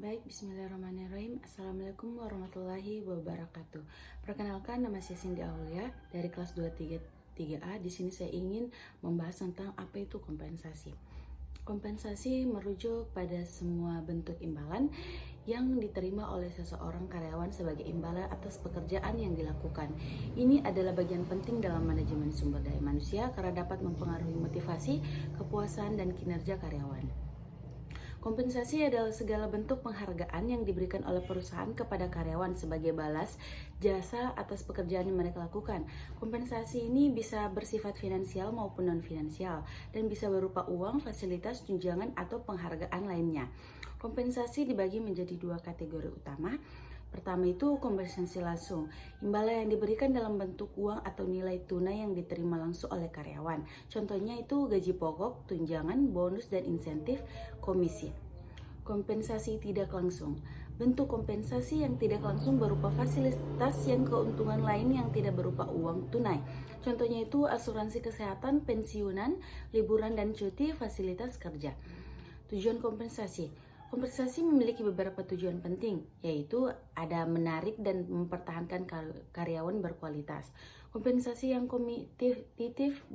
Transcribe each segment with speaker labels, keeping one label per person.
Speaker 1: Baik, bismillahirrahmanirrahim. Assalamualaikum warahmatullahi wabarakatuh. Perkenalkan, nama saya Cindy Aulia dari kelas 233A. Di sini saya ingin membahas tentang apa itu kompensasi. Kompensasi merujuk pada semua bentuk imbalan yang diterima oleh seseorang karyawan sebagai imbalan atas pekerjaan yang dilakukan. Ini adalah bagian penting dalam manajemen sumber daya manusia karena dapat mempengaruhi motivasi, kepuasan, dan kinerja karyawan. Kompensasi adalah segala bentuk penghargaan yang diberikan oleh perusahaan kepada karyawan sebagai balas jasa atas pekerjaan yang mereka lakukan. Kompensasi ini bisa bersifat finansial maupun non-finansial dan bisa berupa uang, fasilitas, tunjangan, atau penghargaan lainnya. Kompensasi dibagi menjadi dua kategori utama. Pertama itu kompensasi langsung, imbalan yang diberikan dalam bentuk uang atau nilai tunai yang diterima langsung oleh karyawan. Contohnya itu gaji pokok, tunjangan, bonus, dan insentif, komisi. Kompensasi tidak langsung, bentuk kompensasi yang tidak langsung berupa fasilitas yang keuntungan lain yang tidak berupa uang tunai. Contohnya itu asuransi kesehatan, pensiunan, liburan dan cuti, fasilitas kerja. Tujuan kompensasi. Kompensasi memiliki beberapa tujuan penting, yaitu ada menarik dan mempertahankan karyawan berkualitas. Kompensasi yang kompetitif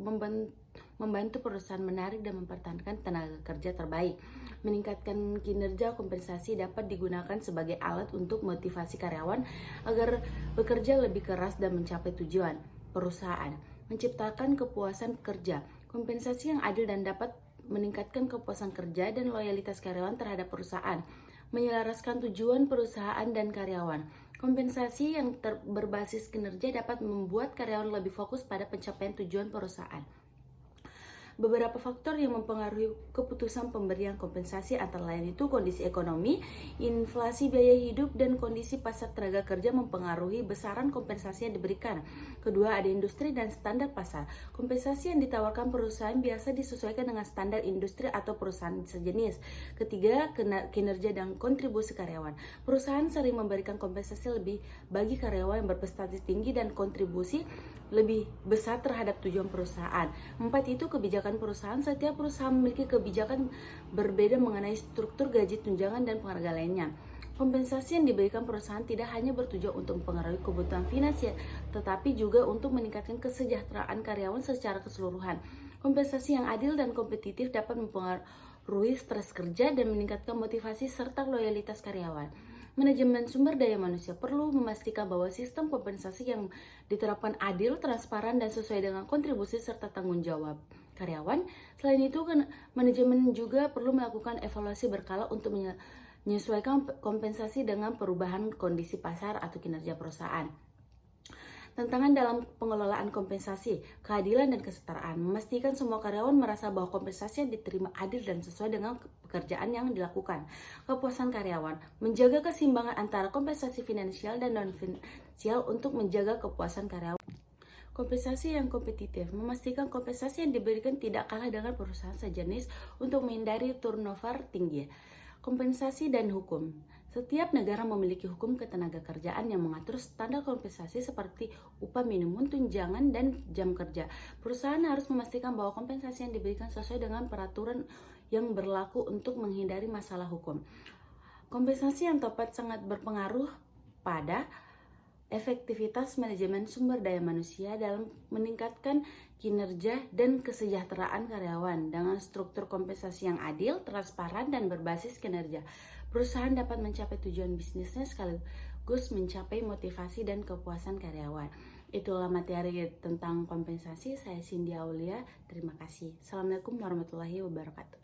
Speaker 1: membantu perusahaan menarik dan mempertahankan tenaga kerja terbaik. Meningkatkan kinerja. Kompensasi dapat digunakan sebagai alat untuk motivasi karyawan agar bekerja lebih keras dan mencapai tujuan perusahaan. Menciptakan kepuasan kerja. Kompensasi yang adil dan dapat meningkatkan kepuasan kerja dan loyalitas karyawan terhadap perusahaan, menyelaraskan tujuan perusahaan dan karyawan. Kompensasi yang berbasis kinerja dapat membuat karyawan lebih fokus pada pencapaian tujuan perusahaan. Beberapa faktor yang mempengaruhi keputusan pemberian kompensasi antara lain itu kondisi ekonomi, inflasi biaya hidup, dan kondisi pasar tenaga kerja mempengaruhi besaran kompensasi yang diberikan. Kedua, ada industri dan standar pasar. Kompensasi yang ditawarkan perusahaan biasa disesuaikan dengan standar industri atau perusahaan sejenis. Ketiga, kinerja dan kontribusi karyawan. Perusahaan sering memberikan kompensasi lebih bagi karyawan yang berprestasi tinggi dan kontribusi lebih besar terhadap tujuan perusahaan. Empat itu kebijakan perusahaan. Setiap perusahaan memiliki kebijakan berbeda mengenai struktur gaji, tunjangan, dan penghargaan lainnya. Kompensasi yang diberikan perusahaan tidak hanya bertujuan untuk mempengaruhi kebutuhan finansial, tetapi juga untuk meningkatkan kesejahteraan karyawan secara keseluruhan. Kompensasi yang adil dan kompetitif dapat mempengaruhi stres kerja dan meningkatkan motivasi serta loyalitas karyawan. Manajemen sumber daya manusia perlu memastikan bahwa sistem kompensasi yang diterapkan adil, transparan, dan sesuai dengan kontribusi serta tanggung jawab karyawan. Selain itu, manajemen juga perlu melakukan evaluasi berkala untuk menyesuaikan kompensasi dengan perubahan kondisi pasar atau kinerja perusahaan. Tantangan dalam pengelolaan kompensasi, keadilan dan kesetaraan. Memastikan semua karyawan merasa bahwa kompensasi yang diterima adil dan sesuai dengan pekerjaan yang dilakukan. Kepuasan karyawan, menjaga keseimbangan antara kompensasi finansial dan non-finansial untuk menjaga kepuasan karyawan. Kompensasi yang kompetitif, memastikan kompensasi yang diberikan tidak kalah dengan perusahaan sejenis untuk menghindari turnover tinggi. Kompensasi dan hukum. Setiap negara memiliki hukum ketenagakerjaan yang mengatur standar kompensasi seperti upah minimum, tunjangan, dan jam kerja. Perusahaan harus memastikan bahwa kompensasi yang diberikan sesuai dengan peraturan yang berlaku untuk menghindari masalah hukum. Kompensasi yang tepat sangat berpengaruh pada efektivitas manajemen sumber daya manusia dalam meningkatkan kinerja dan kesejahteraan karyawan. Dengan struktur kompensasi yang adil, transparan, dan berbasis kinerja, perusahaan dapat mencapai tujuan bisnisnya sekaligus mencapai motivasi dan kepuasan karyawan. Itulah materi tentang kompensasi. Saya Cindy Aulia. Terima kasih. Assalamualaikum warahmatullahi wabarakatuh.